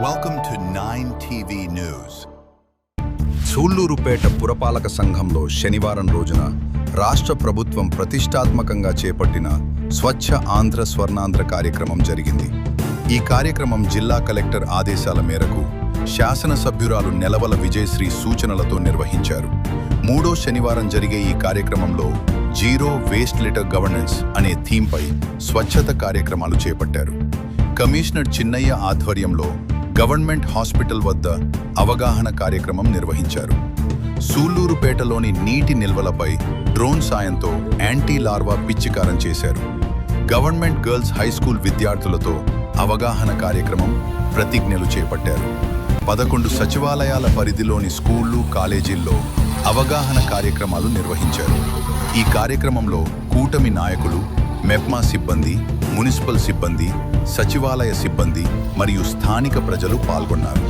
Welcome to 9 TV News. Sullurpeta పురపాలక సంఘంలో శనివారం రోజున రాష్ట్ర ప్రభుత్వం ప్రతిష్టాత్మకంగా చేపట్టిన స్వచ్ఛ ఆంధ్ర స్వర్ణాంధ్ర కార్యక్రమం జరిగింది. ఈ కార్యక్రమం జిల్లా కలెక్టర్ ఆదేశాల మేరకు శాసనసభ్యురాలు నెలవల విజయశ్రీ సూచనలతో నిర్వహించారు. మూడో శనివారం జరిగే ఈ కార్యక్రమంలో జీరో వేస్ట్ లిటర్ గవర్నెన్స్ అనే థీమ్పై స్వచ్ఛత కార్యక్రమాలు చేపట్టారు. కమిషనర్ చిన్నయ్య ఆధ్వర్యంలో గవర్నమెంట్ హాస్పిటల్ వద్ద అవగాహన కార్యక్రమం నిర్వహించారు. సూళ్లూరుపేటలోని నీటి నిల్వలపై డ్రోన్ సాయంతో యాంటీ లార్వా పిచికారం చేశారు. గవర్నమెంట్ గర్ల్స్ హై స్కూల్ విద్యార్థులతో అవగాహన కార్యక్రమం ప్రతిజ్ఞలు చేపట్టారు. 11 సచివాలయాల పరిధిలోని స్కూళ్లు కాలేజీల్లో అవగాహన కార్యక్రమాలు నిర్వహించారు. ఈ కార్యక్రమంలో కూటమి నాయకులు, మెప్మా సిబ్బంది, మున్సిపల్ సిబ్బంది, సచివాలయ సిబ్బంది మరియు స్థానిక ప్రజలు పాల్గొన్నారు.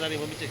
దాన్ని పంపించే